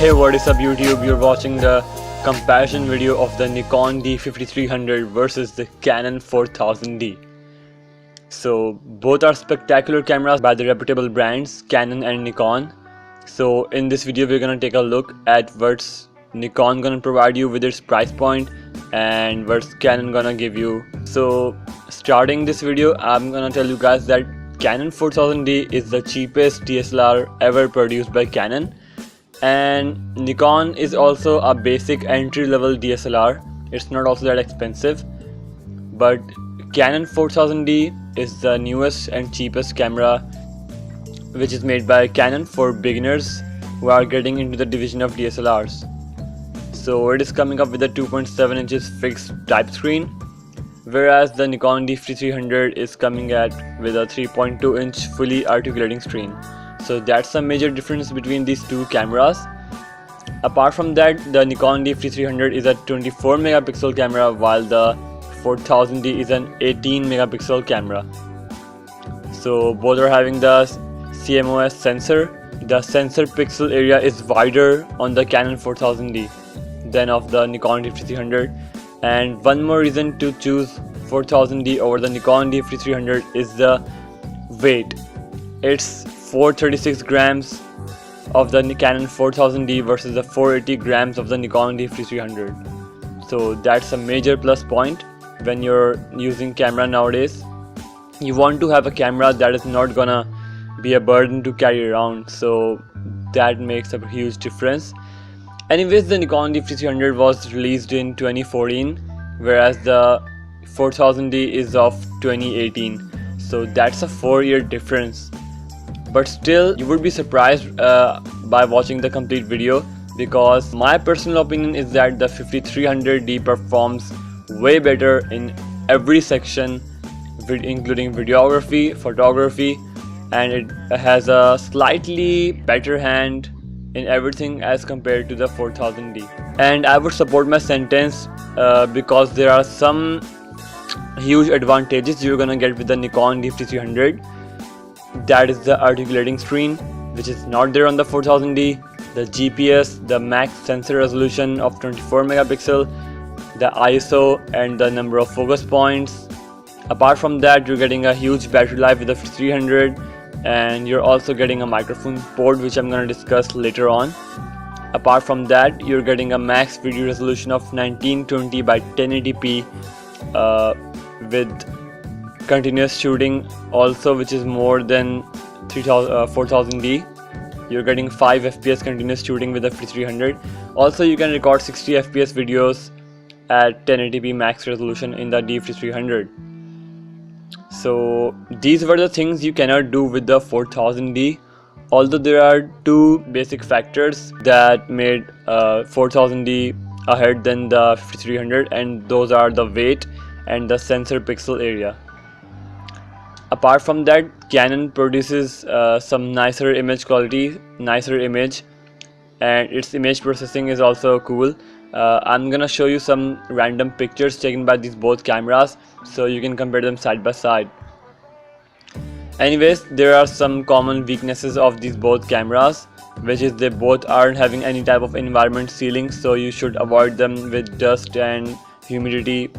Hey, what is up YouTube? You're watching the comparison video of the Nikon D5300 versus the Canon 4000D. So both are spectacular cameras by the reputable brands Canon and Nikon. So in this video we're gonna take a look at what's Nikon gonna provide you with its price point and what's Canon gonna give you. So starting this video, I'm gonna tell you guys that Canon 4000D is the cheapest DSLR ever produced by Canon. And Nikon is also a basic entry-level DSLR. It's not also that expensive, but Canon 4000D is the newest and cheapest camera, which is made by Canon for beginners who are getting into the division of DSLRs. So it is coming up with a 2.7 inches fixed type screen, whereas the Nikon D5300 is coming with a 3.2 inch fully articulating screen. So that's a major difference between these two cameras. Apart from that, the Nikon D5300 is a 24 megapixel camera while the 4000D is an 18 megapixel camera. So both are having the CMOS sensor. The sensor pixel area is wider on the Canon 4000D than of the Nikon D5300. And one more reason to choose 4000D over the Nikon D5300 is the weight. It's 436 grams of the Canon 4000D versus the 480 grams of the Nikon D5300. So that's a major plus point when you're using camera nowadays. You want to have a camera that is not gonna be a burden to carry around, so that makes a huge difference. Anyways, the Nikon D5300 was released in 2014, whereas the 4000D is of 2018, so that's a 4-year difference. But still, you would be surprised by watching the complete video, because my personal opinion is that the 5300D performs way better in every section, including videography, photography, and it has a slightly better hand in everything as compared to the 4000D. And I would support my sentence because there are some huge advantages you're gonna get with the Nikon D5300. That is the articulating screen, which is not there on the 4000D, the GPS, the max sensor resolution of 24 megapixel, the ISO, and the number of focus points. Apart from that, you're getting a huge battery life with the 5300, and you're also getting a microphone port, which I'm going to discuss later on. Apart from that, you're getting a max video resolution of 1920 by 1080p with continuous shooting also, which is more than 4000D. You're getting 5 FPS continuous shooting with the 5300. Also, you can record 60 FPS videos at 1080p max resolution in the D5300. So these were the things you cannot do with the 4000D, although there are two basic factors that made 4000D ahead than the 5300, and those are the weight and the sensor pixel area. Apart from that, Canon produces some nicer image quality, nicer image, and its image processing is also cool. I'm gonna show you some random pictures taken by these both cameras so you can compare them side by side. Anyways, there are some common weaknesses of these both cameras, which is they both aren't having any type of environment sealing, so you should avoid them with dust and humidity,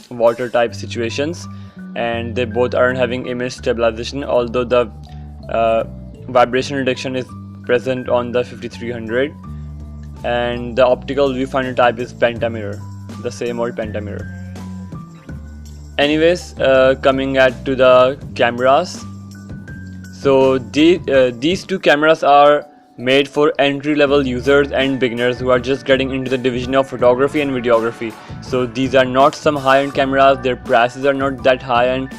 water type situations. And they both aren't having image stabilization, although the vibration reduction is present on the 5300. And the optical viewfinder type is pentamirror, the same old pentamirror. Anyways, coming to the cameras, so these two cameras are made for entry-level users and beginners who are just getting into the division of photography and videography. So these are not some high-end cameras, their prices are not that high-end.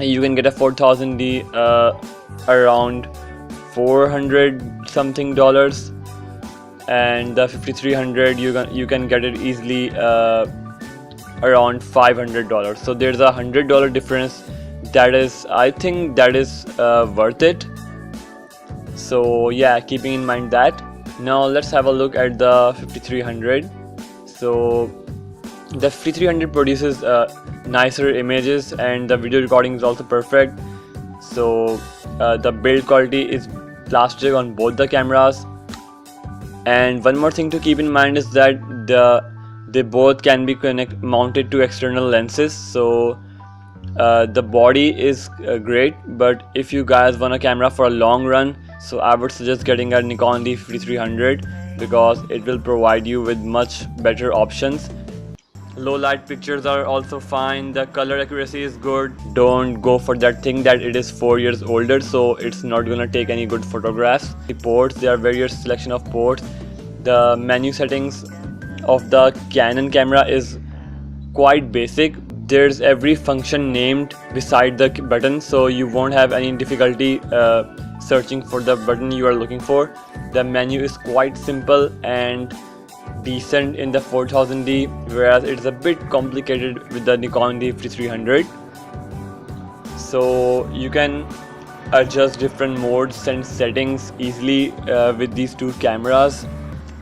You can get a 4000D around $400 something, and the 5300 you can get it easily around $500. So there's a $100 difference. That is, I think that is worth it. So yeah, keeping in mind that. Now let's have a look at the 5300. So the 5300 produces nicer images, and the video recording is also perfect. So the build quality is plastic on both the cameras. And one more thing to keep in mind is that they both can be mounted to external lenses. So the body is great, but if you guys want a camera for a long run, so I would suggest getting a Nikon D5300 because it will provide you with much better options. Low light pictures are also fine, the color accuracy is good. Don't go for that thing that it is 4 years older, so it's not gonna take any good photographs. The ports, there are various selection of ports. The menu settings of the Canon camera is quite basic. There's every function named beside the button, so you won't have any difficulty searching for the button you are looking for. The menu is quite simple and decent in the 4000D, whereas it's a bit complicated with the Nikon D5300. So you can adjust different modes and settings easily with these two cameras.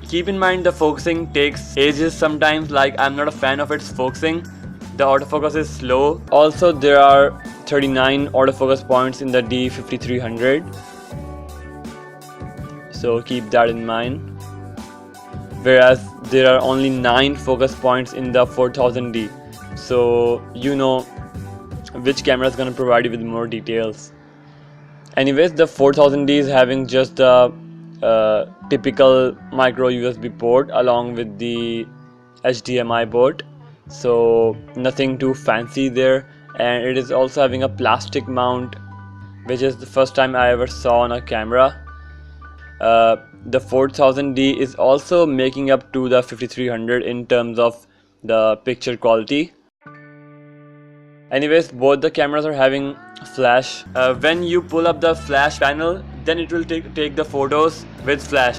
Keep in mind the focusing takes ages sometimes, like I'm not a fan of its focusing. The autofocus is slow. Also, there are 39 autofocus points in the D5300, so keep that in mind. Whereas there are only 9 focus points in the 4000D, so you know which camera is going to provide you with more details. Anyways, the 4000D is having just the typical micro USB port along with the HDMI port, so nothing too fancy there. And it is also having a plastic mount, which is the first time I ever saw on a camera. The 4000D is also making up to the 5300 in terms of the picture quality. Anyways, both the cameras are having flash. When you pull up the flash panel, then it will take the photos with flash,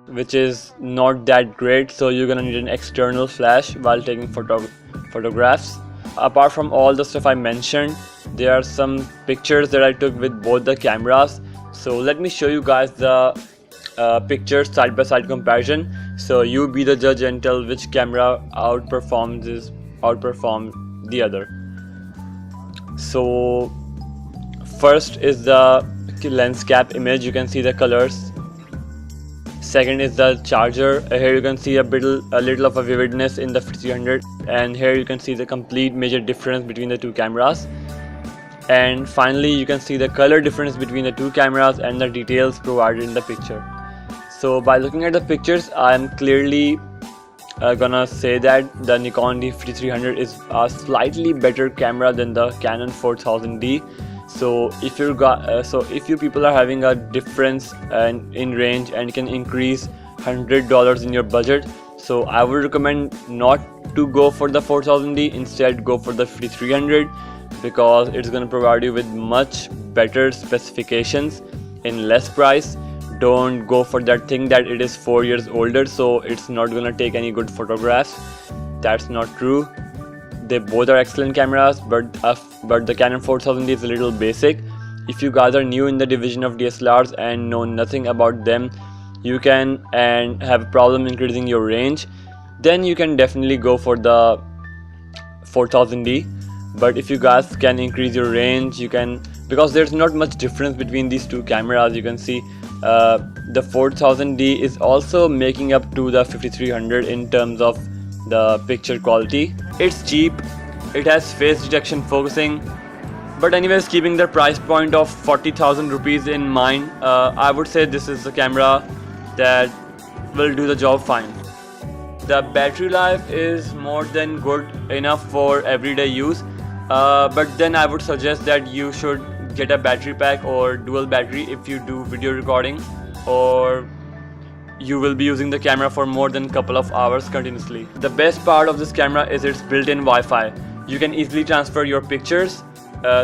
which is not that great, so you're gonna need an external flash while taking photographs. Apart from all the stuff I mentioned, there are some pictures that I took with both the cameras, so let me show you guys the pictures side by side comparison, so you be the judge and tell which camera outperforms the other. So first is the lens cap image, you can see the colors. Second is the charger. Here you can see a little of a vividness in the 5300, and here you can see the complete major difference between the two cameras. And finally you can see the color difference between the two cameras and the details provided in the picture. So by looking at the pictures, I am clearly gonna say that the Nikon D5300 is a slightly better camera than the Canon 4000D. So if you people are having a difference in range and can increase $100 in your budget, so I would recommend not to go for the 4000D. Instead, go for the 5300 because it's gonna provide you with much better specifications in less price. Don't go for that thing that it is 4 years older, so it's not gonna take any good photographs. That's not true. They both are excellent cameras, but the Canon 4000D is a little basic. If you guys are new in the division of DSLRs and know nothing about them, and have a problem increasing your range, then you can definitely go for the 4000D. But if you guys can increase your range, you can, because there's not much difference between these two cameras. You can see the 4000D is also making up to the 5300 in terms of the picture quality. It's cheap, it has face detection focusing, but anyways, keeping the price point of 40,000 rupees in mind, I would say this is a camera that will do the job fine. The battery life is more than good enough for everyday use, but then I would suggest that you should get a battery pack or dual battery if you do video recording, or you will be using the camera for more than a couple of hours continuously. The best part of this camera is its built-in Wi-Fi. You can easily transfer your pictures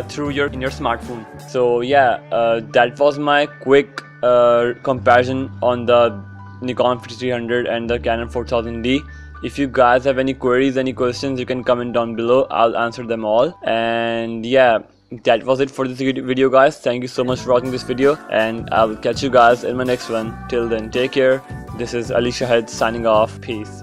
through your smartphone. So yeah, that was my quick comparison on the Nikon 5300 and the Canon 4000D. If you guys have any queries, any questions, you can comment down below. I'll answer them all. And yeah, that was it for this video, guys. Thank you so much for watching this video, and I will catch you guys in my next one. Till then, take care. This is Ali Shahid signing off. Peace.